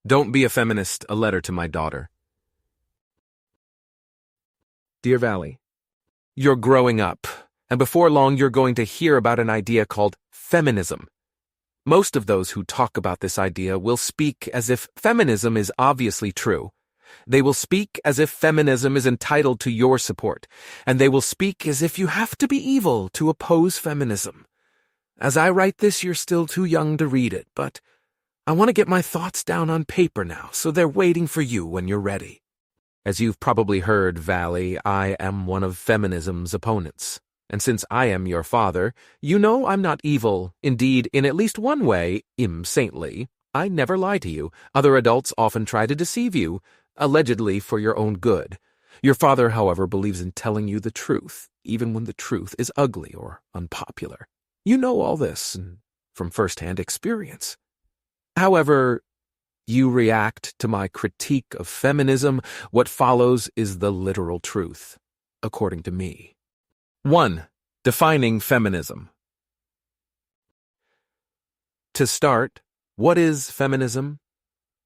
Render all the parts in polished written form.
Don't Be a Feminist, a letter to my daughter. Dear Valley, you're growing up, and before long you're going to hear about an idea called feminism. Most of those who talk about this idea will speak as if feminism is obviously true. They will speak as if feminism is entitled to your support, and they will speak as if you have to be evil to oppose feminism. As I write this, you're still too young to read it, but I want to get my thoughts down on paper now, so they're waiting for you when you're ready. As you've probably heard, Valley, I am one of feminism's opponents. And since I am your father, you know I'm not evil. Indeed, in at least one way, saintly. I never lie to you. Other adults often try to deceive you, allegedly for your own good. Your father, however, believes in telling you the truth, even when the truth is ugly or unpopular. You know all this from first-hand experience. However, you react to my critique of feminism. What follows is the literal truth, according to me. 1. Defining feminism. To start, what is feminism?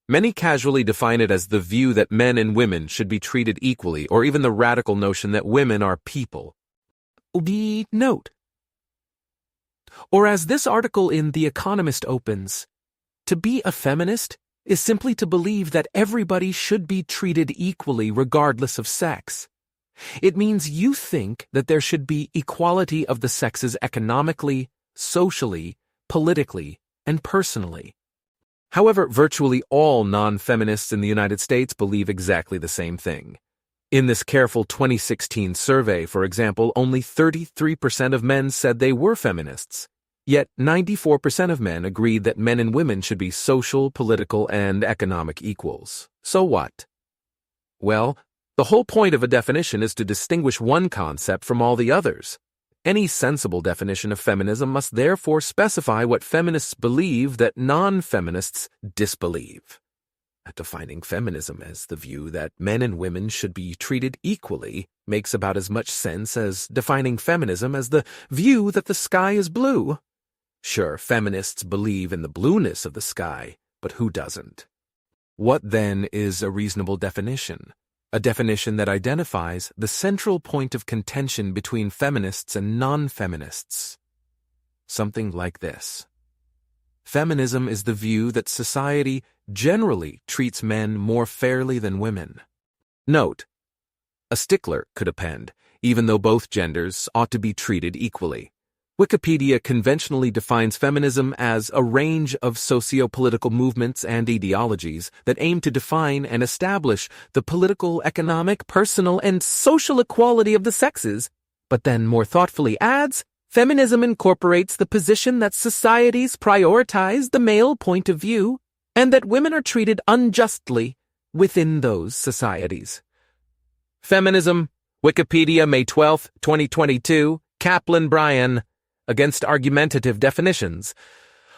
Many casually define it as the view that men and women should be treated equally, or even the radical notion that women are people. Note. Or as this article in The Economist opens, to be a feminist is simply to believe that everybody should be treated equally regardless of sex. It means you think that there should be equality of the sexes economically, socially, politically, and personally. However, virtually all non-feminists in the United States believe exactly the same thing. In this careful 2016 survey, for example, only 33% of men said they were feminists. Yet 94% of men agreed that men and women should be social, political, and economic equals. So what? Well, the whole point of a definition is to distinguish one concept from all the others. Any sensible definition of feminism must therefore specify what feminists believe that non-feminists disbelieve. Defining feminism as the view that men and women should be treated equally makes about as much sense as defining feminism as the view that the sky is blue. Sure, feminists believe in the blueness of the sky, but who doesn't? What then is a reasonable definition? A definition that identifies the central point of contention between feminists and non-feminists. Something like this. Feminism is the view that society generally treats men more fairly than women. Note, a stickler could append, even though both genders ought to be treated equally. Wikipedia conventionally defines feminism as a range of socio-political movements and ideologies that aim to define and establish the political, economic, personal, and social equality of the sexes, but then more thoughtfully adds, feminism incorporates the position that societies prioritize the male point of view and that women are treated unjustly within those societies. Feminism, Wikipedia, May 12, 2022, Kaplan Bryan, Against Argumentative Definitions.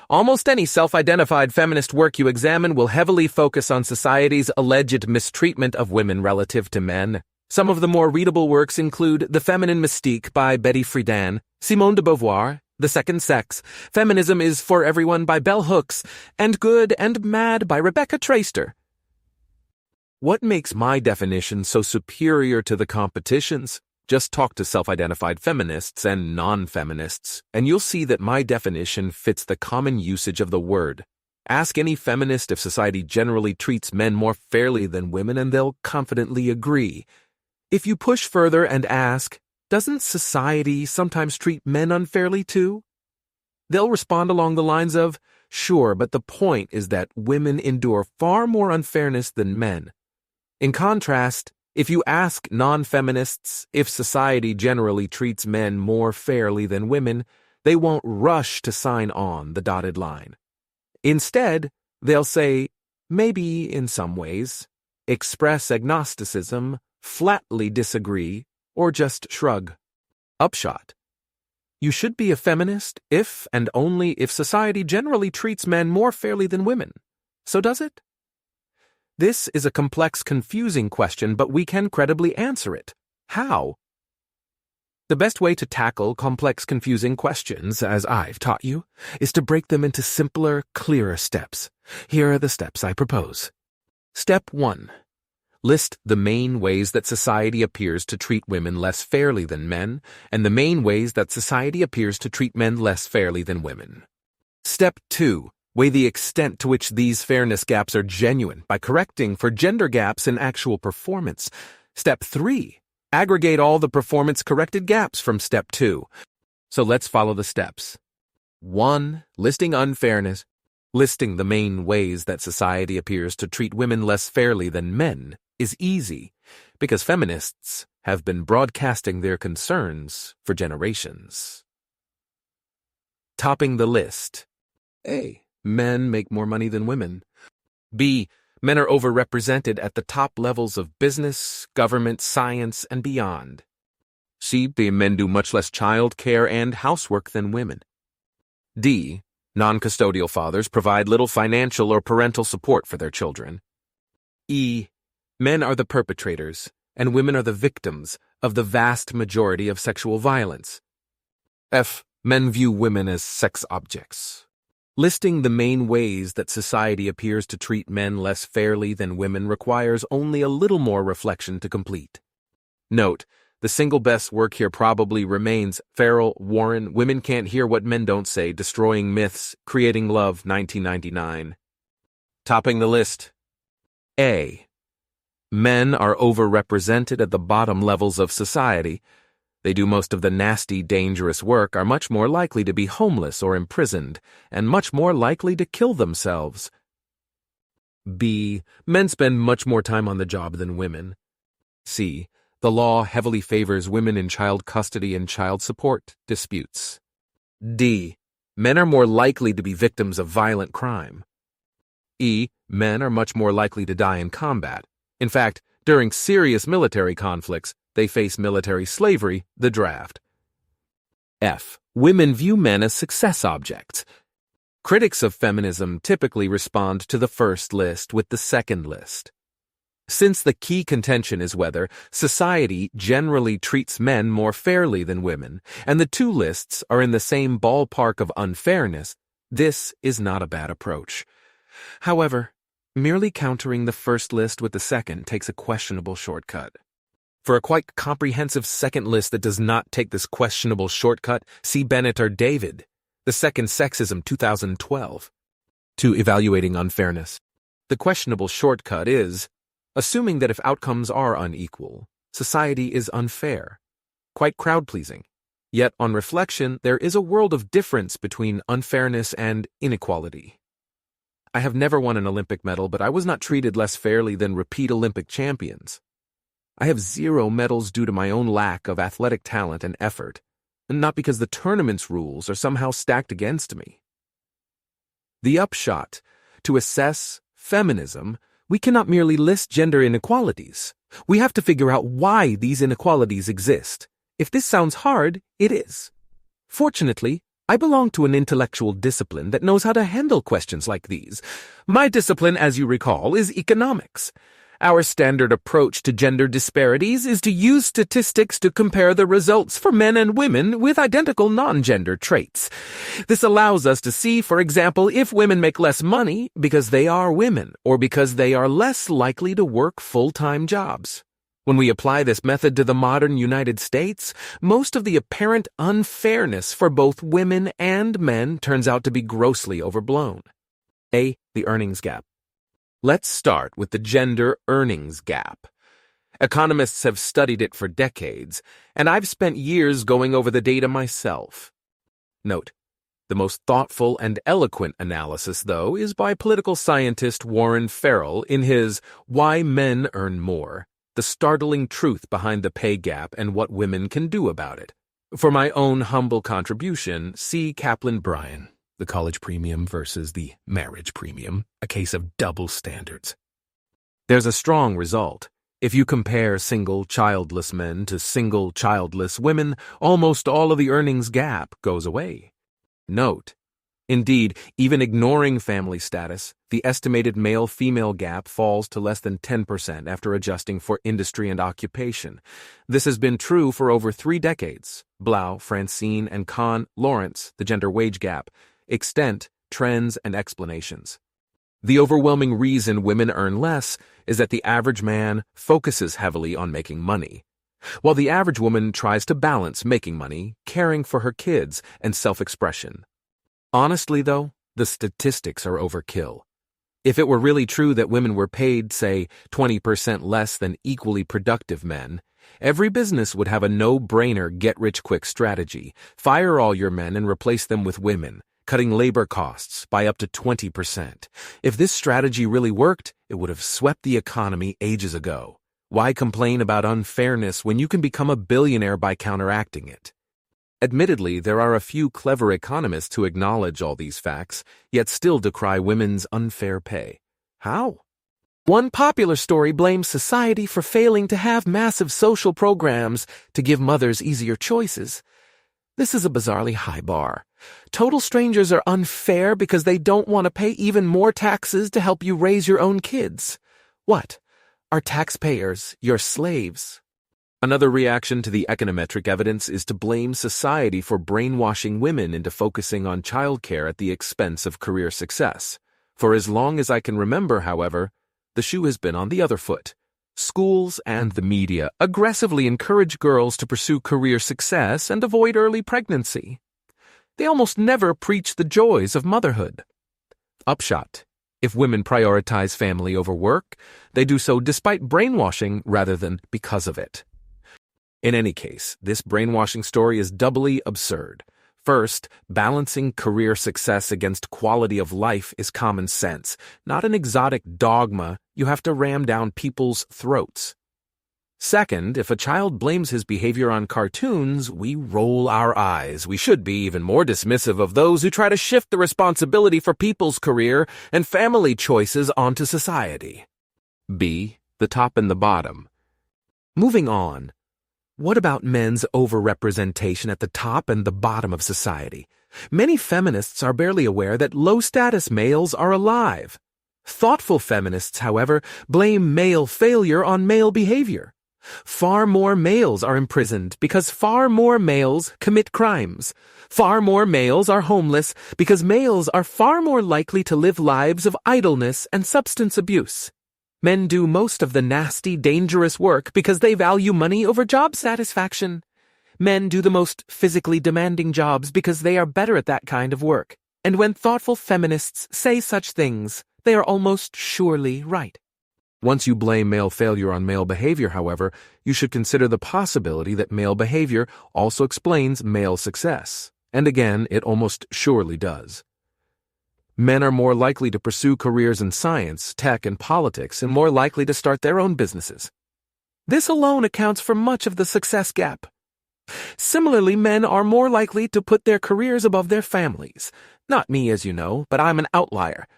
Almost any self-identified feminist work you examine will heavily focus on society's alleged mistreatment of women relative to men. Some of the more readable works include The Feminine Mystique by Betty Friedan, Simone de Beauvoir, The Second Sex, Feminism is for Everyone by Bell Hooks, and Good and Mad by Rebecca Traister. What makes my definition so superior to the competition's? Just talk to self-identified feminists and non-feminists, and you'll see that my definition fits the common usage of the word. Ask any feminist if society generally treats men more fairly than women, and they'll confidently agree. If you push further and ask, doesn't society sometimes treat men unfairly too? They'll respond along the lines of, sure, but the point is that women endure far more unfairness than men. In contrast, if you ask non-feminists if society generally treats men more fairly than women, they won't rush to sign on the dotted line. Instead, they'll say, maybe in some ways, express agnosticism, flatly disagree, or just shrug. Upshot. You should be a feminist if and only if society generally treats men more fairly than women. So does it? This is a complex, confusing question, but we can credibly answer it. How? The best way to tackle complex, confusing questions, as I've taught you, is to break them into simpler, clearer steps. Here are the steps I propose. Step 1. List the main ways that society appears to treat women less fairly than men, and the main ways that society appears to treat men less fairly than women. Step 2. Weigh the extent to which these fairness gaps are genuine by correcting for gender gaps in actual performance. Step 3. Aggregate all the performance-corrected gaps from Step 2. So let's follow the steps. 1. Listing unfairness. Listing the main ways that society appears to treat women less fairly than men is easy because feminists have been broadcasting their concerns for generations. Topping the list. A. Men make more money than women. B. Men are overrepresented at the top levels of business, government, science, and beyond. C. Men do much less child care and housework than women. D. Non-custodial fathers provide little financial or parental support for their children. E. Men are the perpetrators, and women are the victims of the vast majority of sexual violence. F. Men view women as sex objects. Listing the main ways that society appears to treat men less fairly than women requires only a little more reflection to complete. Note, the single best work here probably remains Farrell, Warren, Women Can't Hear What Men Don't Say, Destroying Myths, Creating Love, 1999. Topping the list. A. Men are overrepresented at the bottom levels of society. They do most of the nasty, dangerous work, are much more likely to be homeless or imprisoned, and much more likely to kill themselves. B. Men spend much more time on the job than women. C. The law heavily favors women in child custody and child support disputes. D. Men are more likely to be victims of violent crime. E. Men are much more likely to die in combat. In fact, during serious military conflicts, they face military slavery, the draft. F. Women view men as success objects. Critics of feminism typically respond to the first list with the second list. Since the key contention is whether society generally treats men more fairly than women, and the two lists are in the same ballpark of unfairness, this is not a bad approach. However, merely countering the first list with the second takes a questionable shortcut. For a quite comprehensive second list that does not take this questionable shortcut, see Bennett or David, The Second Sexism, 2012. To Evaluating Unfairness. The questionable shortcut is, assuming that if outcomes are unequal, society is unfair, quite crowd-pleasing. Yet, on reflection, there is a world of difference between unfairness and inequality. I have never won an Olympic medal, but I was not treated less fairly than repeat Olympic champions. I have 0 medals due to my own lack of athletic talent and effort, and not because the tournament's rules are somehow stacked against me. The upshot: to assess feminism, we cannot merely list gender inequalities. We have to figure out why these inequalities exist. If this sounds hard, it is. Fortunately, I belong to an intellectual discipline that knows how to handle questions like these. My discipline, as you recall, is economics. Our standard approach to gender disparities is to use statistics to compare the results for men and women with identical non-gender traits. This allows us to see, for example, if women make less money because they are women or because they are less likely to work full-time jobs. When we apply this method to the modern United States, most of the apparent unfairness for both women and men turns out to be grossly overblown. A. The earnings gap. Let's start with the gender earnings gap. Economists have studied it for decades, and I've spent years going over the data myself. Note, the most thoughtful and eloquent analysis, though, is by political scientist Warren Farrell in his Why Men Earn More: The Startling Truth Behind the Pay Gap and What Women Can Do About It. For my own humble contribution, see Kaplan-Bryan. The college premium versus the marriage premium, a case of double standards. There's a strong result. If you compare single childless men to single childless women, almost all of the earnings gap goes away. Note, Indeed, even ignoring family status, the estimated male-female gap falls to less than 10% after adjusting for industry and occupation. This has been true for over 3 decades. Blau, Francine, and Kahn, Lawrence, The Gender Wage Gap, Extent, Trends, and Explanations. The overwhelming reason women earn less is that the average man focuses heavily on making money, while the average woman tries to balance making money, caring for her kids, and self-expression. Honestly, though, the statistics are overkill. If it were really true that women were paid, say, 20% less than equally productive men, every business would have a no-brainer get-rich-quick strategy. Fire all your men and replace them with women, cutting labor costs by up to 20%. If this strategy really worked, it would have swept the economy ages ago. Why complain about unfairness when you can become a billionaire by counteracting it? Admittedly, there are a few clever economists who acknowledge all these facts, yet still decry women's unfair pay. How? One popular story blames society for failing to have massive social programs to give mothers easier choices. This is a bizarrely high bar. Total strangers are unfair because they don't want to pay even more taxes to help you raise your own kids. What? Are taxpayers your slaves? Another reaction to the econometric evidence is to blame society for brainwashing women into focusing on childcare at the expense of career success. For as long as I can remember, however, the shoe has been on the other foot. Schools and the media aggressively encourage girls to pursue career success and avoid early pregnancy. They almost never preach the joys of motherhood. Upshot: if women prioritize family over work, they do so despite brainwashing rather than because of it. In any case, this brainwashing story is doubly absurd. First, balancing career success against quality of life is common sense, not an exotic dogma you have to ram down people's throats. Second, if a child blames his behavior on cartoons, we roll our eyes. We should be even more dismissive of those who try to shift the responsibility for people's career and family choices onto society. B. The top and the bottom. Moving on. What about men's overrepresentation at the top and the bottom of society? Many feminists are barely aware that low-status males are alive. Thoughtful feminists, however, blame male failure on male behavior. Far more males are imprisoned because far more males commit crimes. Far more males are homeless because males are far more likely to live lives of idleness and substance abuse. Men do most of the nasty, dangerous work because they value money over job satisfaction. Men do the most physically demanding jobs because they are better at that kind of work. And when thoughtful feminists say such things, they are almost surely right. Once you blame male failure on male behavior, however, you should consider the possibility that male behavior also explains male success. And again, it almost surely does. Men are more likely to pursue careers in science, tech, and politics, and more likely to start their own businesses. This alone accounts for much of the success gap. Similarly, men are more likely to put their careers above their families. Not me, as you know, but I'm an outlier.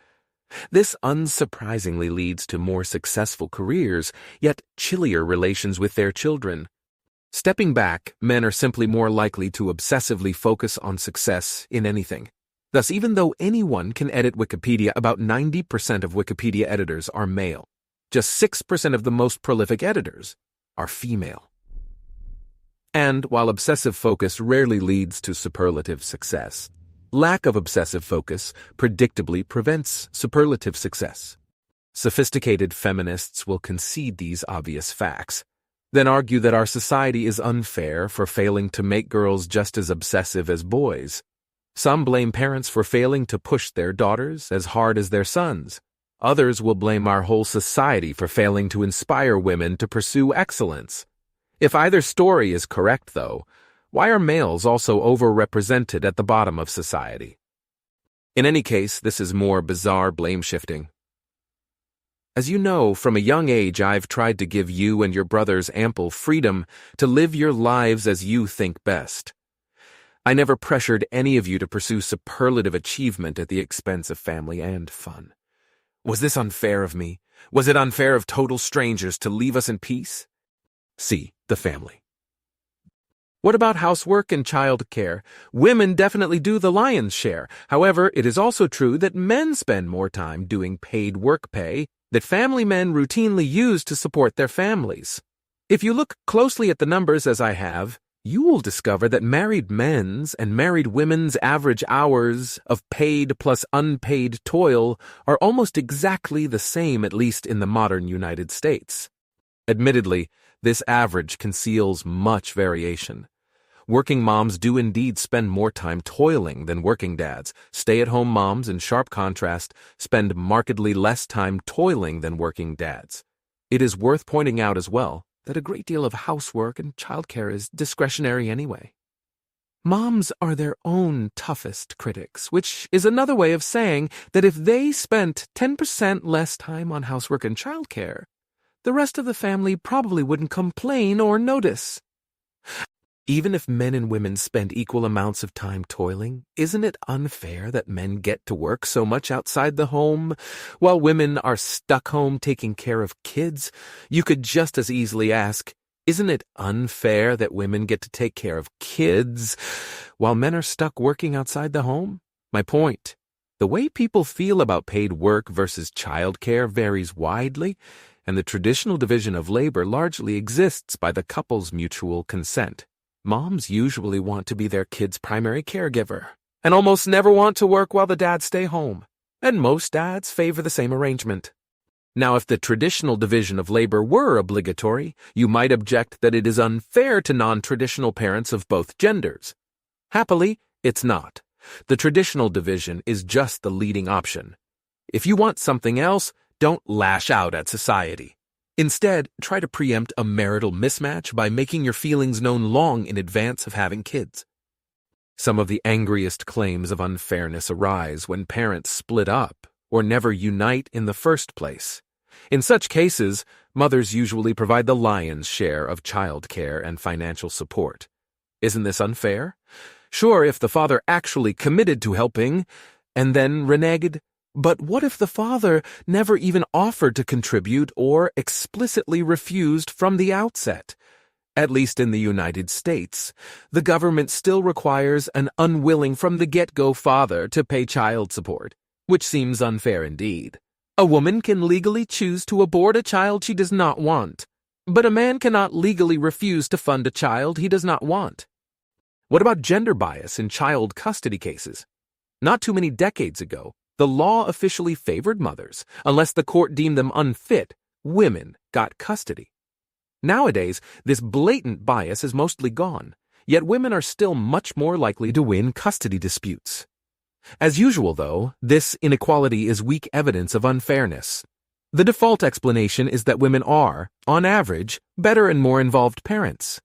This unsurprisingly leads to more successful careers, yet chillier relations with their children. Stepping back, men are simply more likely to obsessively focus on success in anything. Thus, even though anyone can edit Wikipedia, about 90% of Wikipedia editors are male. Just 6% of the most prolific editors are female. And while obsessive focus rarely leads to superlative success, lack of obsessive focus predictably prevents superlative success. Sophisticated feminists will concede these obvious facts, then argue that our society is unfair for failing to make girls just as obsessive as boys. Some blame parents for failing to push their daughters as hard as their sons. Others will blame our whole society for failing to inspire women to pursue excellence. If either story is correct, though, why are males also overrepresented at the bottom of society? In any case, this is more bizarre blame shifting. As you know, from a young age I've tried to give you and your brothers ample freedom to live your lives as you think best. I never pressured any of you to pursue superlative achievement at the expense of family and fun. Was this unfair of me? Was it unfair of total strangers to leave us in peace? C. The family. What about housework and child care? Women definitely do the lion's share. However, it is also true that men spend more time doing paid work pay that family men routinely use to support their families. If you look closely at the numbers as I have, you will discover that married men's and married women's average hours of paid plus unpaid toil are almost exactly the same, at least in the modern United States. Admittedly, this average conceals much variation. Working moms do indeed spend more time toiling than working dads. Stay-at-home moms, in sharp contrast, spend markedly less time toiling than working dads. It is worth pointing out as well that a great deal of housework and childcare is discretionary anyway. Moms are their own toughest critics, which is another way of saying that if they spent 10% less time on housework and childcare, the rest of the family probably wouldn't complain or notice. Even if men and women spend equal amounts of time toiling, isn't it unfair that men get to work so much outside the home, while women are stuck home taking care of kids? You could just as easily ask, isn't it unfair that women get to take care of kids, while men are stuck working outside the home? My point, the way people feel about paid work versus childcare varies widely, and the traditional division of labor largely exists by the couple's mutual consent. Moms usually want to be their kids' primary caregiver, and almost never want to work while the dads stay home, and most dads favor the same arrangement. Now, if the traditional division of labor were obligatory, you might object that it is unfair to non-traditional parents of both genders. Happily, it's not. The traditional division is just the leading option. If you want something else, don't lash out at society. Instead, try to preempt a marital mismatch by making your feelings known long in advance of having kids. Some of the angriest claims of unfairness arise when parents split up or never unite in the first place. In such cases, mothers usually provide the lion's share of child care and financial support. Isn't this unfair? Sure, if the father actually committed to helping and then reneged. But what if the father never even offered to contribute or explicitly refused from the outset? At least in the United States, the government still requires an unwilling from the get-go father to pay child support, which seems unfair indeed. A woman can legally choose to abort a child she does not want, but a man cannot legally refuse to fund a child he does not want. What about gender bias in child custody cases? Not too many decades ago, the law officially favored mothers. Unless the court deemed them unfit, women got custody. Nowadays, this blatant bias is mostly gone, yet women are still much more likely to win custody disputes. As usual, though, this inequality is weak evidence of unfairness. The default explanation is that women are, on average, better and more involved parents.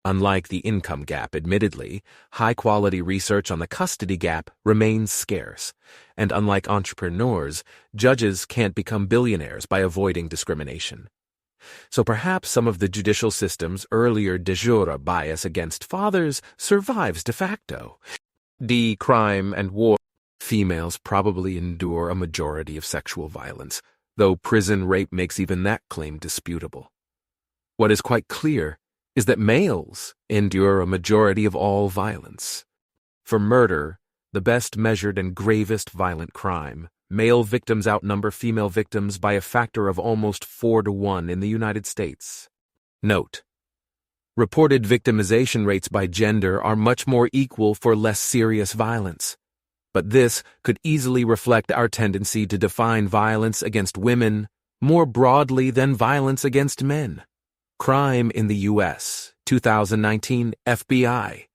Unlike the income gap, admittedly, high-quality research on the custody gap remains scarce, and unlike entrepreneurs, judges can't become billionaires by avoiding discrimination. So perhaps some of the judicial system's earlier de jure bias against fathers survives de facto. Crime and war. Females probably endure a majority of sexual violence, though prison rape makes even that claim disputable. What is quite clear is that males endure a majority of all violence. For murder, the best measured and gravest violent crime, male victims outnumber female victims by a factor of almost 4-to-1 in the United States. Note: reported victimization rates by gender are much more equal for less serious violence. But this could easily reflect our tendency to define violence against women more broadly than violence against men. Crime in the U.S., 2019 FBI.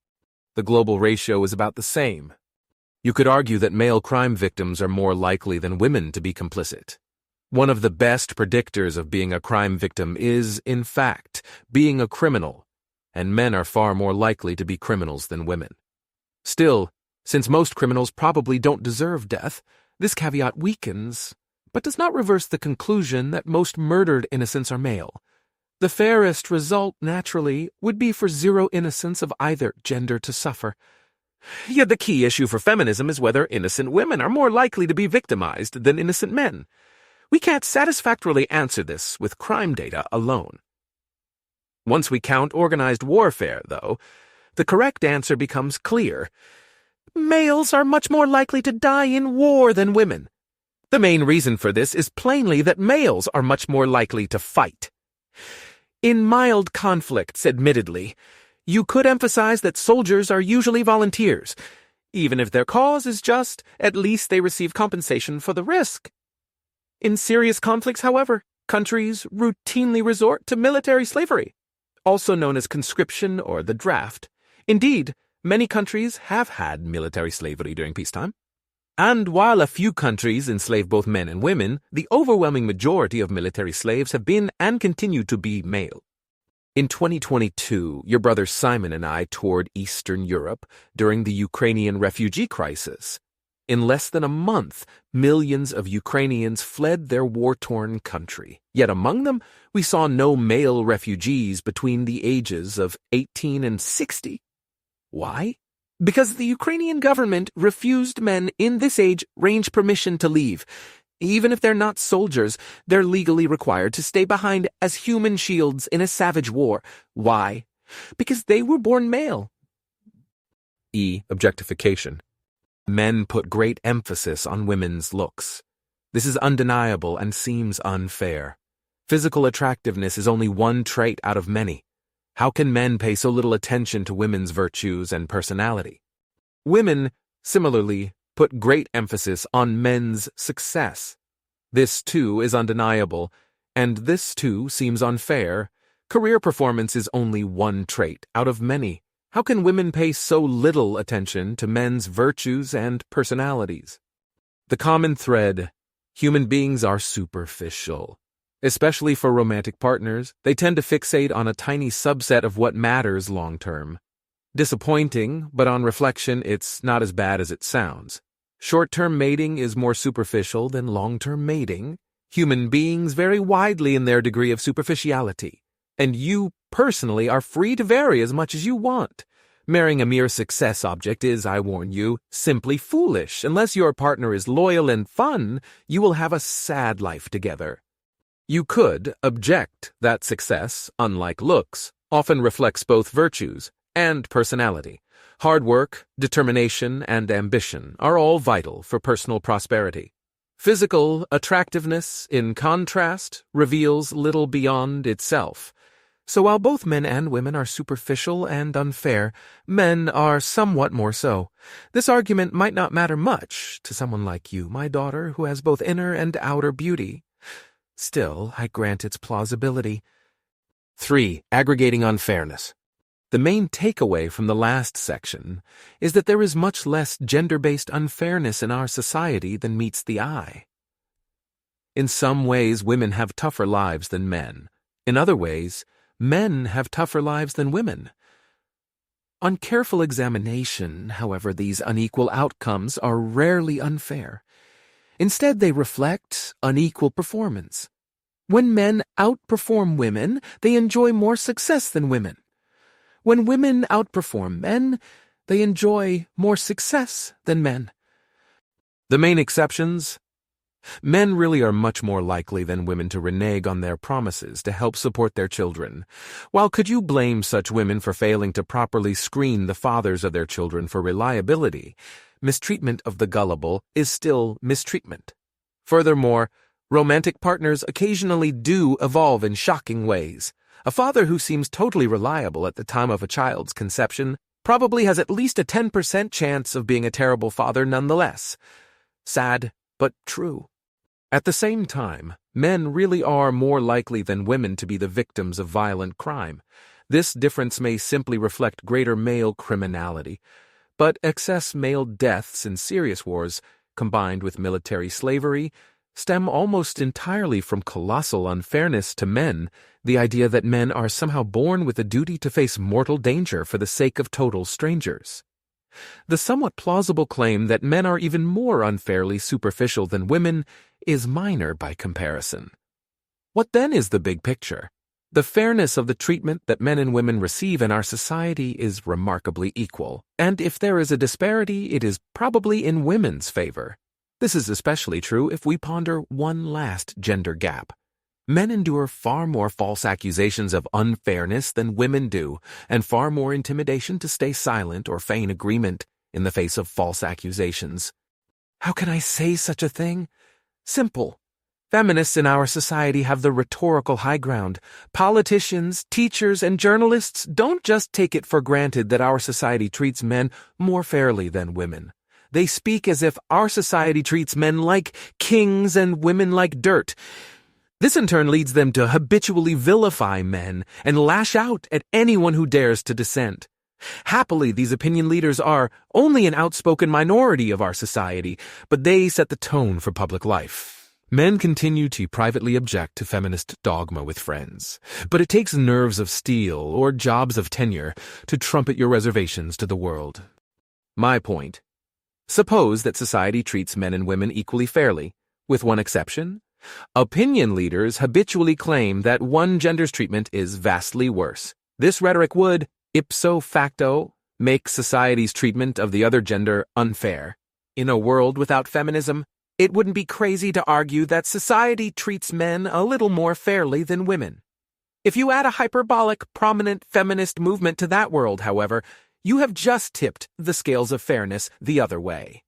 The global ratio is about the same. You could argue that male crime victims are more likely than women to be complicit. One of the best predictors of being a crime victim is, in fact, being a criminal, and men are far more likely to be criminals than women. Still, since most criminals probably don't deserve death, this caveat weakens, but does not reverse the conclusion that most murdered innocents are male. The fairest result, naturally, would be for zero innocents of either gender to suffer. Yet the key issue for feminism is whether innocent women are more likely to be victimized than innocent men. We can't satisfactorily answer this with crime data alone. Once we count organized warfare, though, the correct answer becomes clear. Males are much more likely to die in war than women. The main reason for this is plainly that males are much more likely to fight. In mild conflicts, admittedly, you could emphasize that soldiers are usually volunteers. Even if their cause is just, at least they receive compensation for the risk. In serious conflicts, however, countries routinely resort to military slavery, also known as conscription or the draft. Indeed, many countries have had military slavery during peacetime. And while a few countries enslave both men and women, the overwhelming majority of military slaves have been and continue to be male. In 2022, your brother Simon and I toured Eastern Europe during the Ukrainian refugee crisis. In less than a month, millions of Ukrainians fled their war-torn country. Yet among them, we saw no male refugees between the ages of 18 and 60. Why? Because the Ukrainian government refused men in this age range permission to leave. Even if they're not soldiers, they're legally required to stay behind as human shields in a savage war. Why? Because they were born male. Objectification. Men put great emphasis on women's looks. This is undeniable and seems unfair. Physical attractiveness is only one trait out of many. How can men pay so little attention to women's virtues and personality? Women, similarly, put great emphasis on men's success. This, too, is undeniable, and this, too, seems unfair. Career performance is only one trait out of many. How can women pay so little attention to men's virtues and personalities? The common thread: human beings are superficial. Especially for romantic partners, they tend to fixate on a tiny subset of what matters long-term. Disappointing, but on reflection, it's not as bad as it sounds. Short-term mating is more superficial than long-term mating. Human beings vary widely in their degree of superficiality, and you personally are free to vary as much as you want. Marrying a mere success object is, I warn you, simply foolish. Unless your partner is loyal and fun, you will have a sad life together. You could object that success, unlike looks, often reflects both virtues and personality. Hard work, determination, and ambition are all vital for personal prosperity. Physical attractiveness, in contrast, reveals little beyond itself. So while both men and women are superficial and unfair, men are somewhat more so. This argument might not matter much to someone like you, my daughter, who has both inner and outer beauty. Still, I grant its plausibility. 3. Aggregating unfairness. The main takeaway from the last section is that there is much less gender-based unfairness in our society than meets the eye. In some ways, women have tougher lives than men. In other ways, men have tougher lives than women. On careful examination, however, these unequal outcomes are rarely unfair. Instead, they reflect unequal performance. When men outperform women, they enjoy more success than women. When women outperform men, they enjoy more success than men. The main exceptions: men really are much more likely than women to renege on their promises to help support their children. While could you blame such women for failing to properly screen the fathers of their children for reliability, mistreatment of the gullible is still mistreatment. Furthermore, romantic partners occasionally do evolve in shocking ways. A father who seems totally reliable at the time of a child's conception probably has at least a 10% chance of being a terrible father nonetheless. Sad, but true. At the same time, men really are more likely than women to be the victims of violent crime. This difference may simply reflect greater male criminality, but excess male deaths in serious wars, combined with military slavery, stem almost entirely from colossal unfairness to men, the idea that men are somehow born with a duty to face mortal danger for the sake of total strangers. The somewhat plausible claim that men are even more unfairly superficial than women is minor by comparison. What then is the big picture? The fairness of the treatment that men and women receive in our society is remarkably equal, and if there is a disparity, it is probably in women's favor. This is especially true if we ponder one last gender gap. Men endure far more false accusations of unfairness than women do, and far more intimidation to stay silent or feign agreement in the face of false accusations. How can I say such a thing? Simple. Feminists in our society have the rhetorical high ground. Politicians, teachers, and journalists don't just take it for granted that our society treats men more fairly than women. They speak as if our society treats men like kings and women like dirt. This in turn leads them to habitually vilify men and lash out at anyone who dares to dissent. Happily, these opinion leaders are only an outspoken minority of our society, but they set the tone for public life. Men continue to privately object to feminist dogma with friends, but it takes nerves of steel or jobs of tenure to trumpet your reservations to the world. My point. Suppose that society treats men and women equally fairly, with one exception. Opinion leaders habitually claim that one gender's treatment is vastly worse. This rhetoric would, ipso facto, make society's treatment of the other gender unfair. In a world without feminism, it wouldn't be crazy to argue that society treats men a little more fairly than women. If you add a hyperbolic, prominent feminist movement to that world, however, you have just tipped the scales of fairness the other way.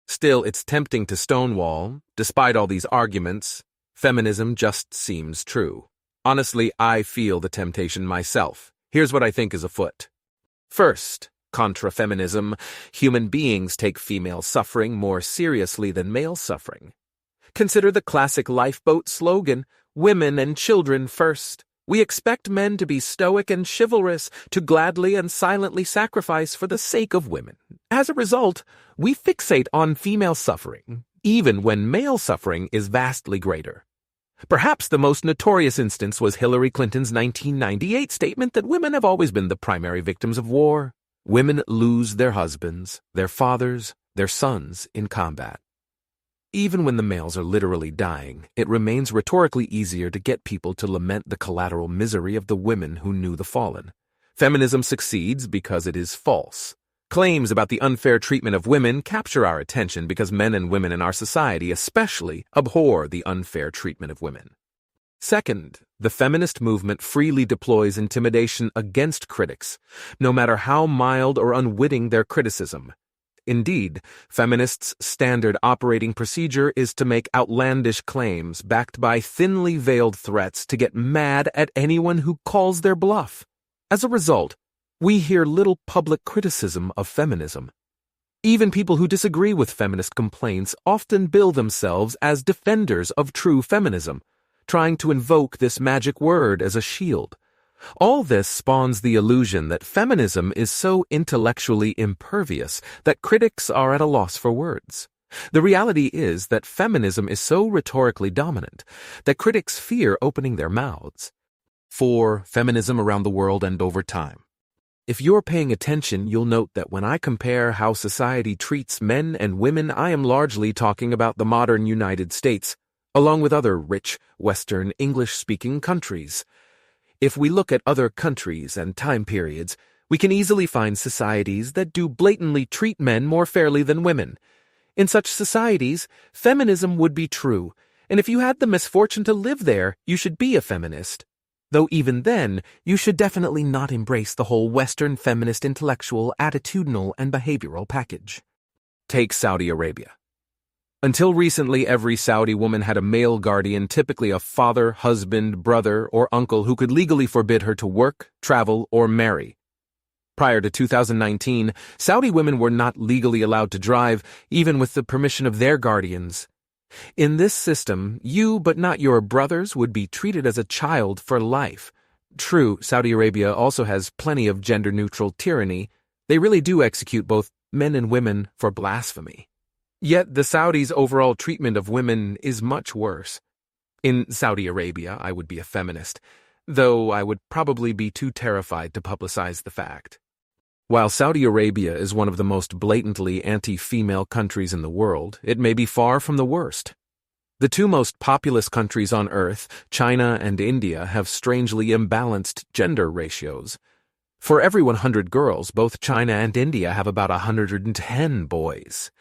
Still, it's tempting to stonewall. Despite all these arguments, feminism just seems true. Honestly, I feel the temptation myself. Here's what I think is afoot. First, contra feminism, human beings take female suffering more seriously than male suffering. Consider the classic lifeboat slogan, women and children first. We expect men to be stoic and chivalrous, to gladly and silently sacrifice for the sake of women. As a result, we fixate on female suffering, even when male suffering is vastly greater. Perhaps the most notorious instance was Hillary Clinton's 1998 statement that women have always been the primary victims of war. Women lose their husbands, their fathers, their sons in combat. Even when the males are literally dying, it remains rhetorically easier to get people to lament the collateral misery of the women who knew the fallen. Feminism succeeds because it is false. Claims about the unfair treatment of women capture our attention because men and women in our society especially abhor the unfair treatment of women. Second, the feminist movement freely deploys intimidation against critics, no matter how mild or unwitting their criticism. Indeed, feminists' standard operating procedure is to make outlandish claims backed by thinly veiled threats to get mad at anyone who calls their bluff. As a result, we hear little public criticism of feminism. Even people who disagree with feminist complaints often bill themselves as defenders of true feminism, trying to invoke this magic word as a shield. All this spawns the illusion that feminism is so intellectually impervious that critics are at a loss for words. The reality is that feminism is so rhetorically dominant that critics fear opening their mouths. 4. Feminism around the world and over time. If you're paying attention, you'll note that when I compare how society treats men and women, I am largely talking about the modern United States, along with other rich, Western, English-speaking countries. If we look at other countries and time periods, we can easily find societies that do blatantly treat men more fairly than women. In such societies, feminism would be true, and if you had the misfortune to live there, you should be a feminist. Though even then, you should definitely not embrace the whole Western feminist intellectual, attitudinal, and behavioral package. Take Saudi Arabia. Until recently, every Saudi woman had a male guardian, typically a father, husband, brother, or uncle who could legally forbid her to work, travel, or marry. Prior to 2019, Saudi women were not legally allowed to drive, even with the permission of their guardians. In this system, you but not your brothers would be treated as a child for life. True, Saudi Arabia also has plenty of gender-neutral tyranny. They really do execute both men and women for blasphemy. Yet the Saudis' overall treatment of women is much worse. In Saudi Arabia, I would be a feminist, though I would probably be too terrified to publicize the fact. While Saudi Arabia is one of the most blatantly anti-female countries in the world, it may be far from the worst. The two most populous countries on Earth, China and India, have strangely imbalanced gender ratios. For every 100 girls, both China and India have about 110 boys.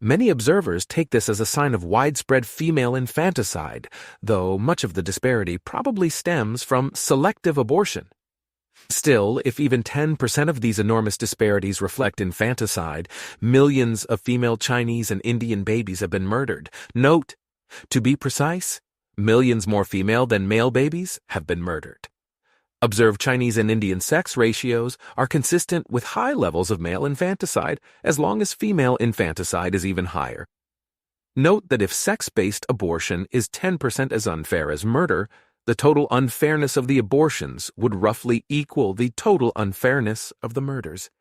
Many observers take this as a sign of widespread female infanticide, though much of the disparity probably stems from selective abortion. Still, if even 10% of these enormous disparities reflect infanticide, millions of female Chinese and Indian babies have been murdered. Note, to be precise, millions more female than male babies have been murdered. Observed Chinese and Indian sex ratios are consistent with high levels of male infanticide, as long as female infanticide is even higher. Note that if sex-based abortion is 10% as unfair as murder, the total unfairness of the abortions would roughly equal the total unfairness of the murders.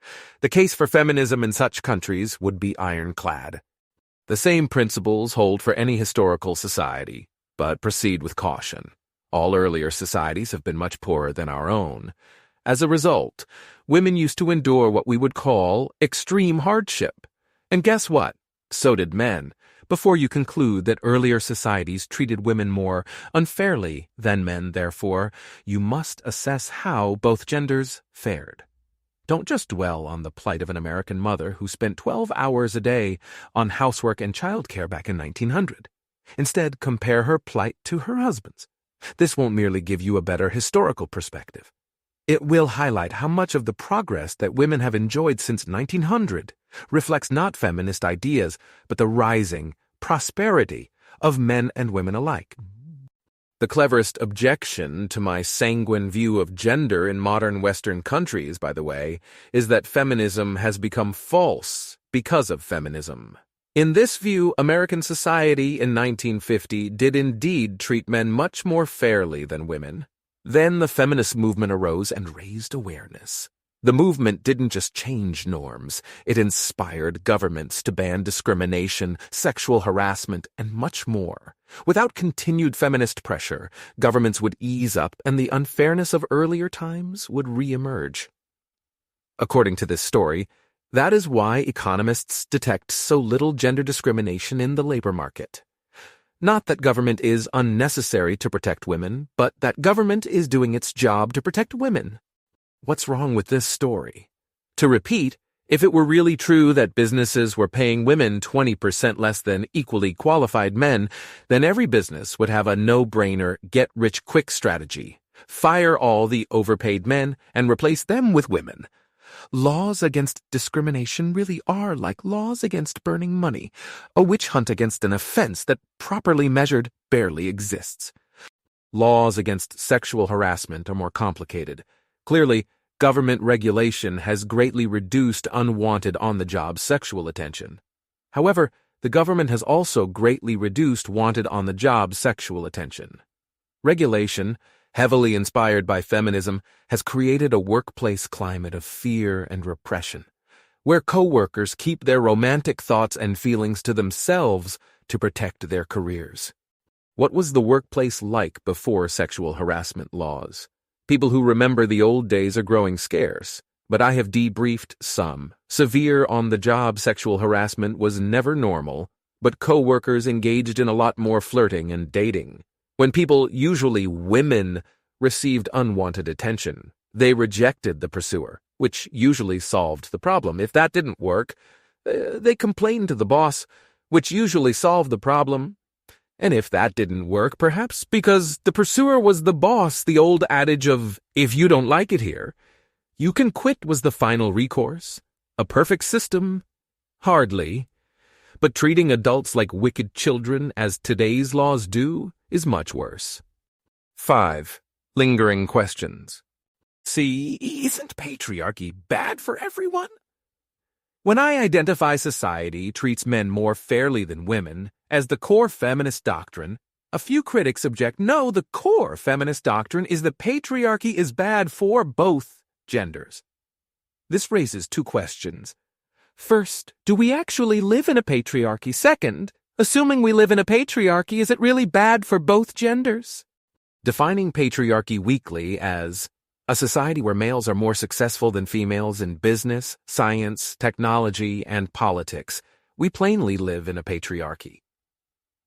The case for feminism in such countries would be ironclad. The same principles hold for any historical society, but proceed with caution. All earlier societies have been much poorer than our own. As a result, women used to endure what we would call extreme hardship. And guess what? So did men, before you conclude that earlier societies treated women more unfairly than men. Therefore, you must assess how both genders fared. Don't just dwell on the plight of an American mother who spent 12 hours a day on housework and childcare back in 1900. Instead, compare her plight to her husband's. This won't merely give you a better historical perspective. It will highlight how much of the progress that women have enjoyed since 1900 reflects not feminist ideas, but the rising prosperity of men and women alike. The cleverest objection to my sanguine view of gender in modern Western countries, by the way, is that feminism has become false because of feminism. In this view, American society in 1950 did indeed treat men much more fairly than women. Then the feminist movement arose and raised awareness. The movement didn't just change norms, it inspired governments to ban discrimination, sexual harassment, and much more. Without continued feminist pressure, governments would ease up and the unfairness of earlier times would re-emerge. According to this story, that is why economists detect so little gender discrimination in the labor market. Not that government is unnecessary to protect women, but that government is doing its job to protect women. What's wrong with this story? To repeat, if it were really true that businesses were paying women 20% less than equally qualified men, then every business would have a no-brainer get-rich-quick strategy. Fire all the overpaid men and replace them with women. Laws against discrimination really are like laws against burning money, a witch hunt against an offense that, properly measured, barely exists. Laws against sexual harassment are more complicated. Clearly, government regulation has greatly reduced unwanted on-the-job sexual attention. However, the government has also greatly reduced wanted on-the-job sexual attention. Regulation, heavily inspired by feminism, has created a workplace climate of fear and repression, where co-workers keep their romantic thoughts and feelings to themselves to protect their careers. What was the workplace like before sexual harassment laws? People who remember the old days are growing scarce, but I have debriefed some. Severe on-the-job sexual harassment was never normal, but co-workers engaged in a lot more flirting and dating. When people, usually women, received unwanted attention, they rejected the pursuer, which usually solved the problem. If that didn't work, they complained to the boss, which usually solved the problem. And if that didn't work, perhaps because the pursuer was the boss, the old adage of, if you don't like it here, you can quit was the final recourse. A perfect system? Hardly. But treating adults like wicked children, as today's laws do, is much worse. 5. Lingering questions. See, isn't patriarchy bad for everyone? When I identify society treats men more fairly than women as the core feminist doctrine, a few critics object, no, the core feminist doctrine is that patriarchy is bad for both genders. This raises two questions. First, do we actually live in a patriarchy? Second, assuming we live in a patriarchy, is it really bad for both genders? Defining patriarchy weakly as a society where males are more successful than females in business, science, technology, and politics, we plainly live in a patriarchy.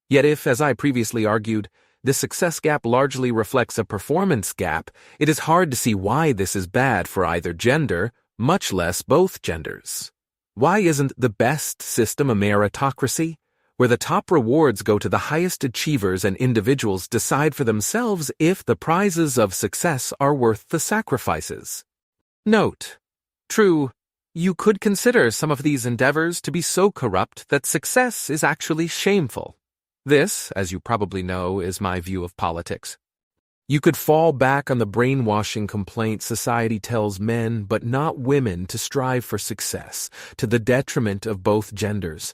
Yet if, as I previously argued, this success gap largely reflects a performance gap, it is hard to see why this is bad for either gender, much less both genders. Why isn't the best system a meritocracy, where the top rewards go to the highest achievers and individuals decide for themselves if the prizes of success are worth the sacrifices? Note: true, you could consider some of these endeavors to be so corrupt that success is actually shameful. This, as you probably know, is my view of politics. You could fall back on the brainwashing complaint society tells men but not women to strive for success, to the detriment of both genders.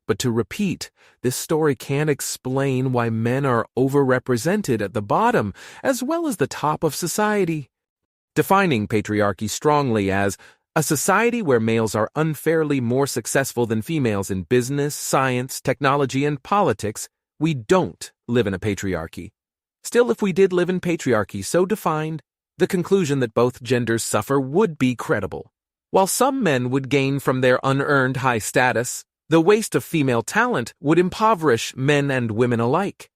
But to repeat, this story can't explain why men are overrepresented at the bottom as well as the top of society. Defining patriarchy strongly as a society where males are unfairly more successful than females in business, science, technology, and politics, we don't live in a patriarchy. Still, if we did live in patriarchy so defined, the conclusion that both genders suffer would be credible. While some men would gain from their unearned high status, the waste of female talent would impoverish men and women alike.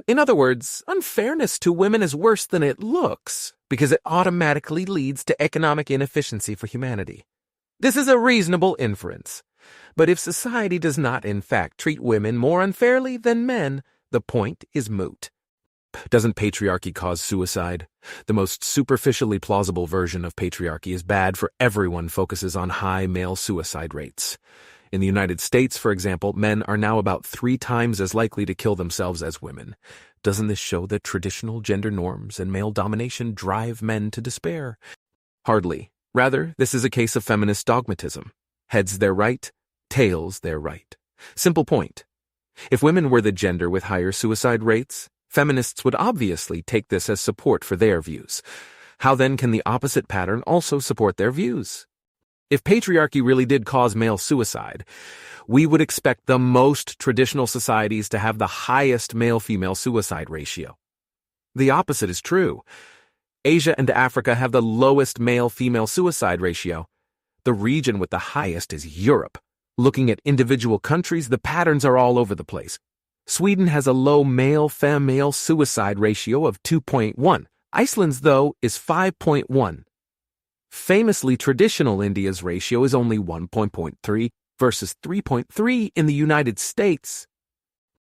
In other words, unfairness to women is worse than it looks, because it automatically leads to economic inefficiency for humanity. This is a reasonable inference. But if society does not in fact treat women more unfairly than men, the point is moot. Doesn't patriarchy cause suicide? The most superficially plausible version of patriarchy is bad for everyone focuses on high male suicide rates. In the United States, for example, men are now about 3 times as likely to kill themselves as women. Doesn't this show that traditional gender norms and male domination drive men to despair? Hardly. Rather, this is a case of feminist dogmatism. Heads they're right, tails they're right. Simple point. If women were the gender with higher suicide rates, feminists would obviously take this as support for their views. How then can the opposite pattern also support their views? If patriarchy really did cause male suicide, we would expect the most traditional societies to have the highest male-female suicide ratio. The opposite is true. Asia and Africa have the lowest male-female suicide ratio. The region with the highest is Europe. Looking at individual countries, the patterns are all over the place. Sweden has a low male-female suicide ratio of 2.1. Iceland's, though, is 5.1. Famously traditional India's ratio is only 1.3 versus 3.3 in the United States.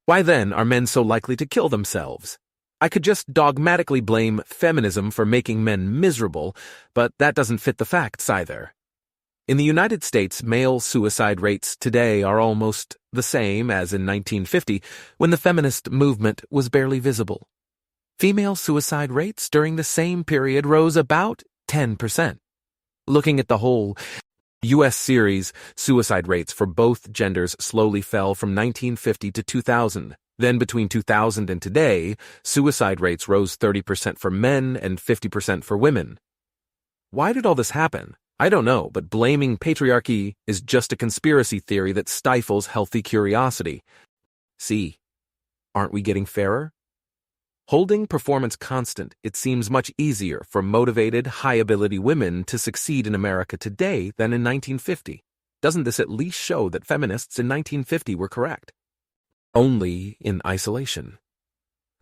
Why then are men so likely to kill themselves? I could just dogmatically blame feminism for making men miserable, but that doesn't fit the facts either. In the United States, male suicide rates today are almost the same as in 1950, when the feminist movement was barely visible. Female suicide rates during the same period rose about 10%. Looking at the whole U.S. series, suicide rates for both genders slowly fell from 1950 to 2000. Then between 2000 and today, suicide rates rose 30% for men and 50% for women. Why did all this happen? I don't know, but blaming patriarchy is just a conspiracy theory that stifles healthy curiosity. See, aren't we getting fairer? Holding performance constant, it seems much easier for motivated, high-ability women to succeed in America today than in 1950. Doesn't this at least show that feminists in 1950 were correct? Only in isolation.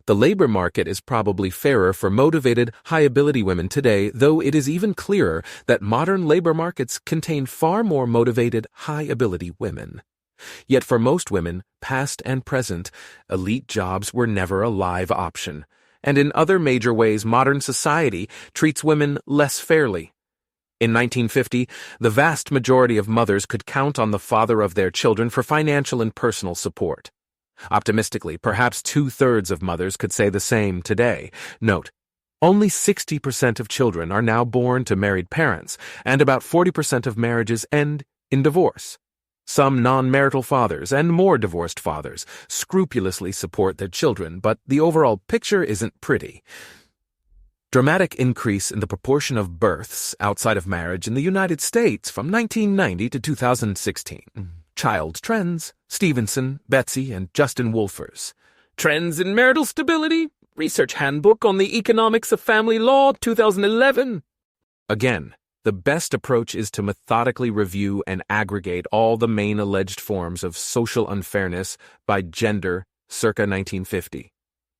The labor market is probably fairer for motivated, high-ability women today, though it is even clearer that modern labor markets contain far more motivated, high-ability women. Yet for most women, past and present, elite jobs were never a live option, and in other major ways modern society treats women less fairly. In 1950, the vast majority of mothers could count on the father of their children for financial and personal support. Optimistically, perhaps 2/3 of mothers could say the same today. Note, only 60% of children are now born to married parents, and about 40% of marriages end in divorce. Some non-marital fathers and more divorced fathers scrupulously support their children, but the overall picture isn't pretty. Dramatic increase in the proportion of births outside of marriage in the United States from 1990 to 2016. Child Trends, Stevenson, Betsy, and Justin Wolfers. Trends in Marital Stability, Research Handbook on the Economics of Family Law, 2011. Again, the best approach is to methodically review and aggregate all the main alleged forms of social unfairness by gender circa 1950.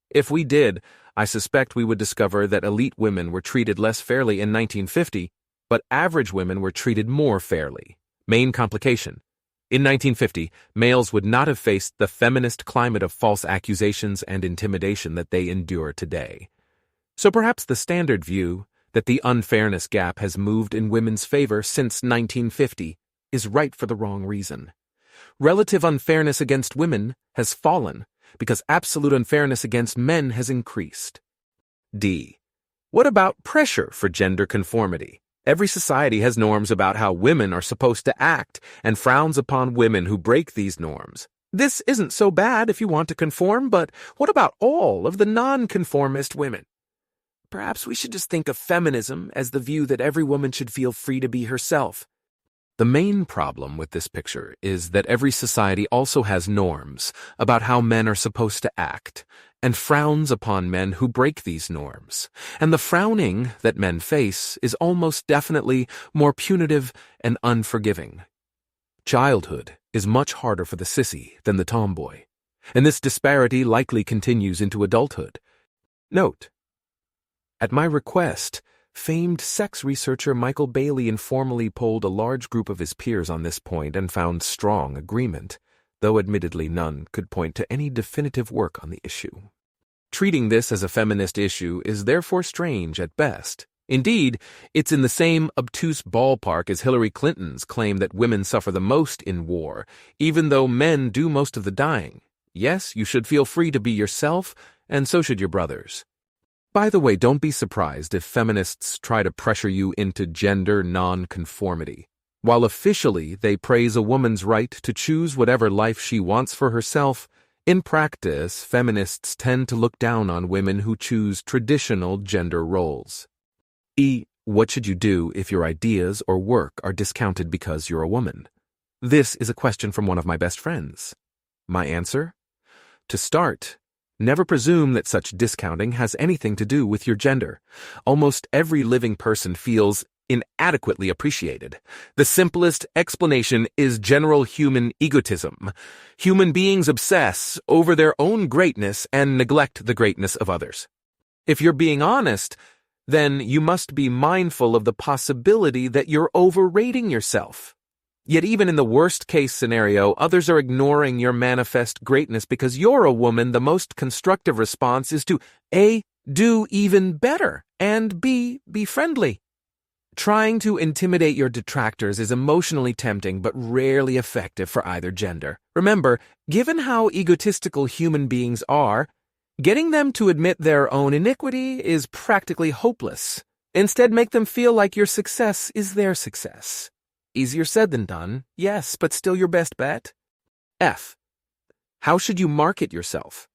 If we did, I suspect we would discover that elite women were treated less fairly in 1950, but average women were treated more fairly. Main complication. In 1950, males would not have faced the feminist climate of false accusations and intimidation that they endure today. So perhaps the standard view that the unfairness gap has moved in women's favor since 1950 is right for the wrong reason. Relative unfairness against women has fallen because absolute unfairness against men has increased. D. What about pressure for gender conformity? Every society has norms about how women are supposed to act and frowns upon women who break these norms. This isn't so bad if you want to conform, but what about all of the non-conformist women? Perhaps we should just think of feminism as the view that every woman should feel free to be herself. The main problem with this picture is that every society also has norms about how men are supposed to act and frowns upon men who break these norms. And the frowning that men face is almost definitely more punitive and unforgiving. Childhood is much harder for the sissy than the tomboy, and this disparity likely continues into adulthood. Note, at my request, famed sex researcher Michael Bailey informally polled a large group of his peers on this point and found strong agreement, though admittedly none could point to any definitive work on the issue. Treating this as a feminist issue is therefore strange at best. Indeed, it's in the same obtuse ballpark as Hillary Clinton's claim that women suffer the most in war, even though men do most of the dying. Yes, you should feel free to be yourself, and so should your brothers. By the way, don't be surprised if feminists try to pressure you into gender non-conformity. While officially they praise a woman's right to choose whatever life she wants for herself, in practice, feminists tend to look down on women who choose traditional gender roles. E. What should you do if your ideas or work are discounted because you're a woman? This is a question from one of my best friends. My answer? To start, never presume that such discounting has anything to do with your gender. Almost every living person feels inadequately appreciated. The simplest explanation is general human egotism. Human beings obsess over their own greatness and neglect the greatness of others. If you're being honest, then you must be mindful of the possibility that you're overrating yourself. Yet even in the worst-case scenario, others are ignoring your manifest greatness because you're a woman. The most constructive response is to A. do even better, and B. be friendly. Trying to intimidate your detractors is emotionally tempting but rarely effective for either gender. Remember, given how egotistical human beings are, getting them to admit their own iniquity is practically hopeless. Instead, make them feel like your success is their success. Easier said than done, yes, but still your best bet. F. How should you market yourself?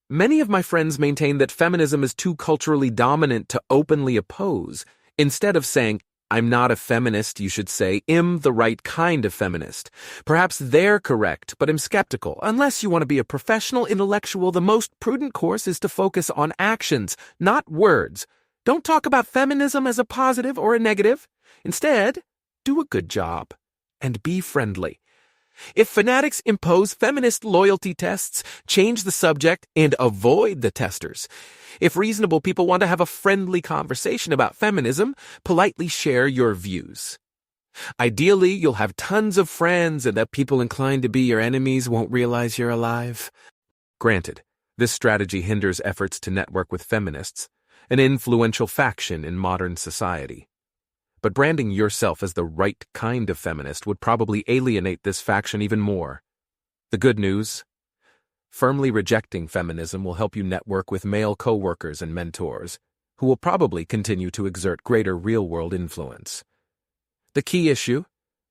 Many of my friends maintain that feminism is too culturally dominant to openly oppose. Instead of saying, I'm not a feminist, you should say, I'm the right kind of feminist. Perhaps they're correct, but I'm skeptical. Unless you want to be a professional intellectual, the most prudent course is to focus on actions, not words. Don't talk about feminism as a positive or a negative. Instead, do a good job and be friendly. If fanatics impose feminist loyalty tests, change the subject and avoid the testers. If reasonable people want to have a friendly conversation about feminism, politely share your views. Ideally, you'll have tons of friends and the people inclined to be your enemies won't realize you're alive. Granted, this strategy hinders efforts to network with feminists, an influential faction in modern society. But branding yourself as the right kind of feminist would probably alienate this faction even more. The good news? Firmly rejecting feminism will help you network with male co-workers and mentors, who will probably continue to exert greater real-world influence. The key issue?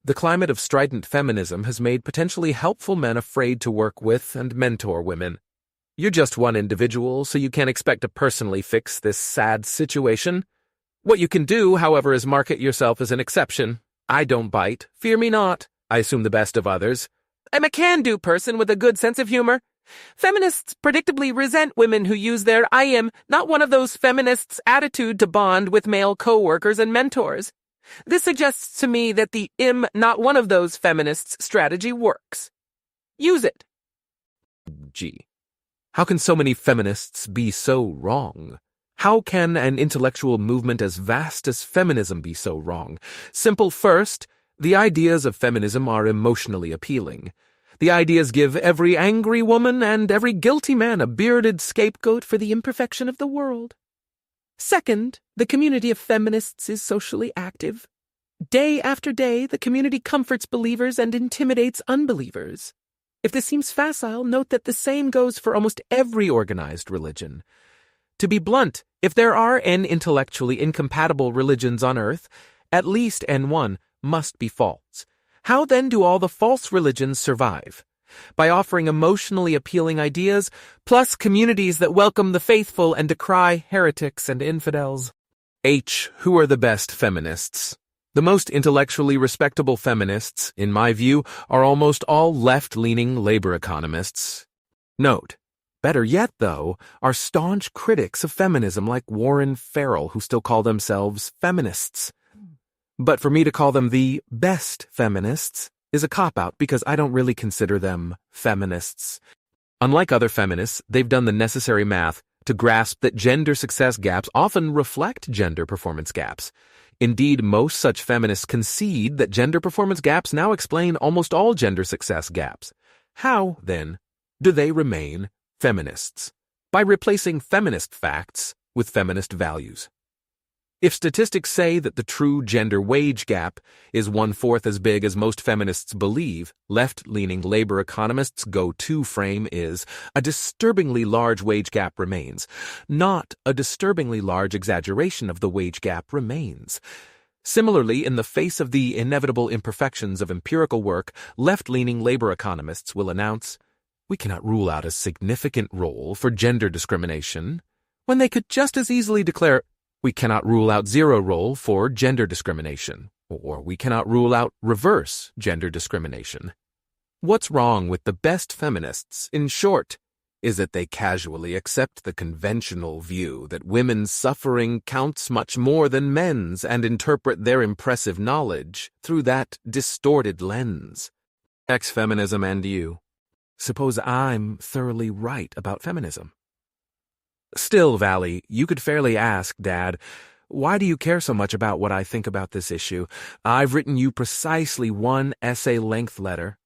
The climate of strident feminism has made potentially helpful men afraid to work with and mentor women. You're just one individual, so you can't expect to personally fix this sad situation. What you can do, however, is market yourself as an exception. I don't bite. Fear me not. I assume the best of others. I'm a can-do person with a good sense of humor. Feminists predictably resent women who use their I am not one of those feminists attitude to bond with male co-workers and mentors. This suggests to me that the I'm not one of those feminists strategy works. Use it. G. How can so many feminists be so wrong? How can an intellectual movement as vast as feminism be so wrong? Simple first, The ideas of feminism are emotionally appealing. The ideas give every angry woman and every guilty man a bearded scapegoat for the imperfection of the world. Second, the community of feminists is socially active. Day after day, the community comforts believers and intimidates unbelievers. If this seems facile, note that the same goes for almost every organized religion. To be blunt, if there are n intellectually incompatible religions on earth, at least n1 must be false. How then do all the false religions survive? By offering emotionally appealing ideas, plus communities that welcome the faithful and decry heretics and infidels. Who are the best feminists? The most intellectually respectable feminists, in my view, are almost all left-leaning labor economists. Note, better yet, though, are staunch critics of feminism like Warren Farrell, who still call themselves feminists. But for me to call them the best feminists is a cop-out because I don't really consider them feminists. Unlike other feminists, they've done the necessary math to grasp that gender success gaps often reflect gender performance gaps. Indeed, most such feminists concede that gender performance gaps now explain almost all gender success gaps. How, then, do they remain feminists? By replacing feminist facts with feminist values. If statistics say that the true gender wage gap is 1/4 as big as most feminists believe, left-leaning labor economists' go-to frame is a disturbingly large wage gap remains, not a disturbingly large exaggeration of the wage gap remains. Similarly, in the face of the inevitable imperfections of empirical work, left-leaning labor economists will announce, "We cannot rule out a significant role for gender discrimination," when they could just as easily declare, "We cannot rule out zero role for gender discrimination," or "We cannot rule out reverse gender discrimination." What's wrong with the best feminists, in short, is that they casually accept the conventional view that women's suffering counts much more than men's and interpret their impressive knowledge through that distorted lens. Ex-feminism and you. Suppose I'm thoroughly right about feminism. Still, Valley, you could fairly ask, Dad, why do you care so much about what I think about this issue? I've written you precisely one essay-length letter.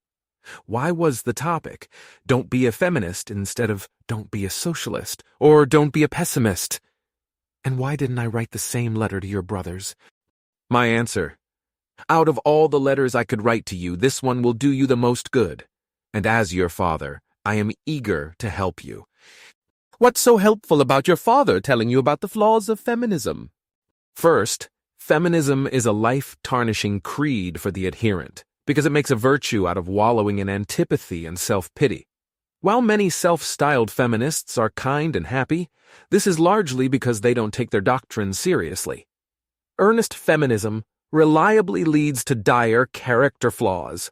Why was the topic, don't be a feminist instead of don't be a socialist, or don't be a pessimist? And why didn't I write the same letter to your brothers? My answer, out of all the letters I could write to you, this one will do you the most good. And as your father, I am eager to help you. What's so helpful about your father telling you about the flaws of feminism? First, feminism is a life-tarnishing creed for the adherent, because it makes a virtue out of wallowing in antipathy and self-pity. While many self-styled feminists are kind and happy, this is largely because they don't take their doctrine seriously. Earnest feminism reliably leads to dire character flaws.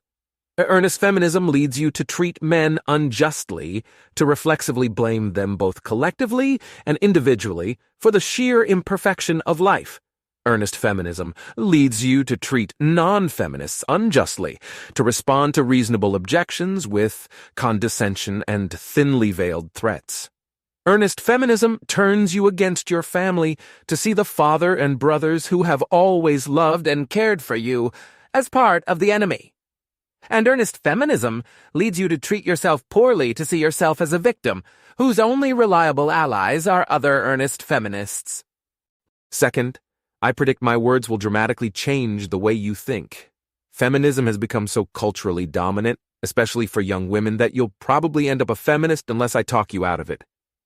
Earnest feminism leads you to treat men unjustly, to reflexively blame them both collectively and individually for the sheer imperfection of life. Earnest feminism leads you to treat non-feminists unjustly, to respond to reasonable objections with condescension and thinly veiled threats. Earnest feminism turns you against your family to see the father and brothers who have always loved and cared for you as part of the enemy. And earnest feminism leads you to treat yourself poorly to see yourself as a victim, whose only reliable allies are other earnest feminists. Second, I predict my words will dramatically change the way you think. Feminism has become so culturally dominant, especially for young women, that you'll probably end up a feminist unless I talk you out of it.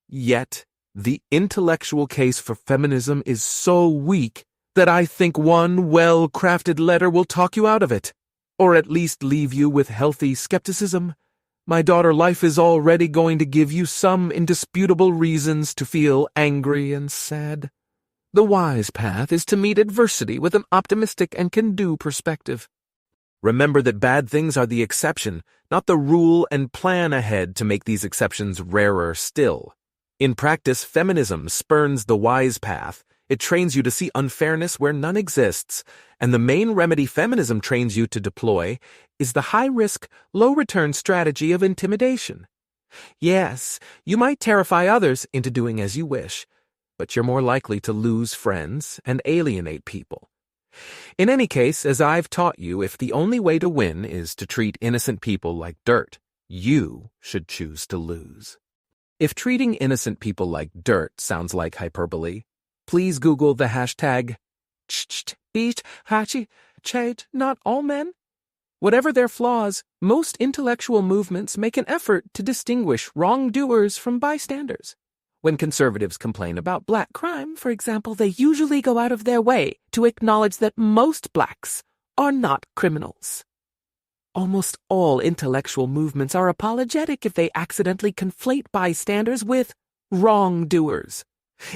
Yet, the intellectual case for feminism is so weak that I think one well-crafted letter will talk you out of it. Or at least leave you with healthy skepticism. My daughter, life is already going to give you some indisputable reasons to feel angry and sad. The wise path is to meet adversity with an optimistic and can-do perspective. Remember that bad things are the exception, not the rule, and plan ahead to make these exceptions rarer still. In practice, feminism spurns the wise path. It trains you to see unfairness where none exists, and the main remedy feminism trains you to deploy is the high-risk, low-return strategy of intimidation. Yes, you might terrify others into doing as you wish, but you're more likely to lose friends and alienate people. In any case, as I've taught you, if the only way to win is to treat innocent people like dirt, you should choose to lose. If treating innocent people like dirt sounds like hyperbole, please Google the hashtag not all men. Whatever their flaws, most intellectual movements make an effort to distinguish wrongdoers from bystanders. When conservatives complain about black crime, for example, they usually go out of their way to acknowledge that most blacks are not criminals. Almost all intellectual movements are apologetic if they accidentally conflate bystanders with wrongdoers.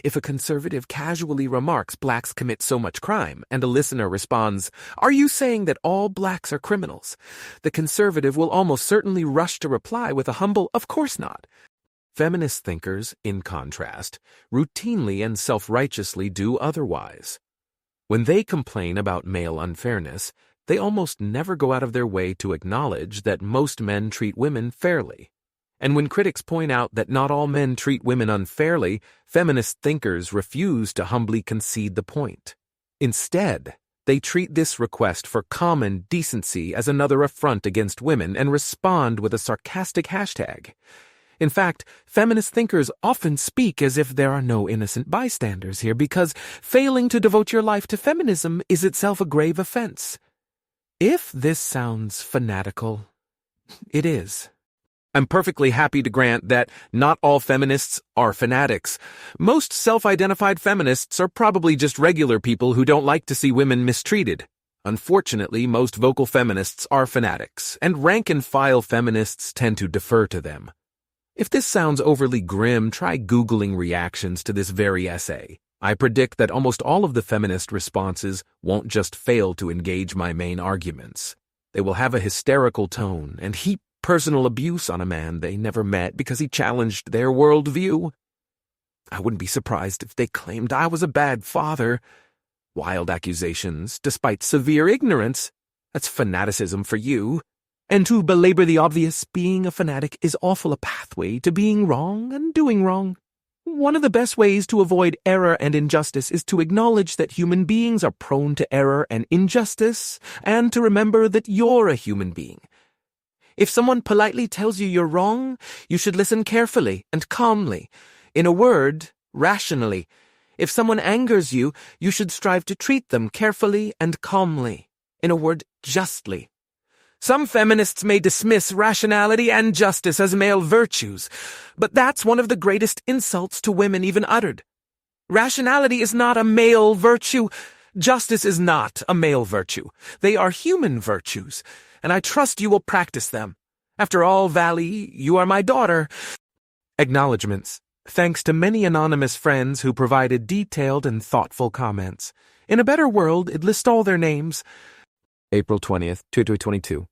If a conservative casually remarks blacks commit so much crime, and a listener responds, "Are you saying that all blacks are criminals?" the conservative will almost certainly rush to reply with a humble, "Of course not." Feminist thinkers, in contrast, routinely and self-righteously do otherwise. When they complain about male unfairness, they almost never go out of their way to acknowledge that most men treat women fairly. And when critics point out that not all men treat women unfairly, feminist thinkers refuse to humbly concede the point. Instead, they treat this request for common decency as another affront against women and respond with a sarcastic hashtag. In fact, feminist thinkers often speak as if there are no innocent bystanders here because failing to devote your life to feminism is itself a grave offense. If this sounds fanatical, it is. I'm perfectly happy to grant that not all feminists are fanatics. Most self-identified feminists are probably just regular people who don't like to see women mistreated. Unfortunately, most vocal feminists are fanatics, and rank-and-file feminists tend to defer to them. If this sounds overly grim, try Googling reactions to this very essay. I predict that almost all of the feminist responses won't just fail to engage my main arguments. They will have a hysterical tone and heap personal abuse on a man they never met because he challenged their worldview. I wouldn't be surprised if they claimed I was a bad father. Wild accusations, despite severe ignorance. That's fanaticism for you. And to belabor the obvious, being a fanatic is awful a pathway to being wrong and doing wrong. One of the best ways to avoid error and injustice is to acknowledge that human beings are prone to error and injustice, and to remember that you're a human being. If someone politely tells you you're wrong, you should listen carefully and calmly. In a word, rationally. If someone angers you, you should strive to treat them carefully and calmly. In a word, justly. Some feminists may dismiss rationality and justice as male virtues, but that's one of the greatest insults to women even uttered. Rationality is not a male virtue. Justice is not a male virtue. They are human virtues, and I trust you will practice them. After all, Valley, you are my daughter. Acknowledgements. Thanks to many anonymous friends who provided detailed and thoughtful comments. In a better world, it'd list all their names. April 20th, 2022.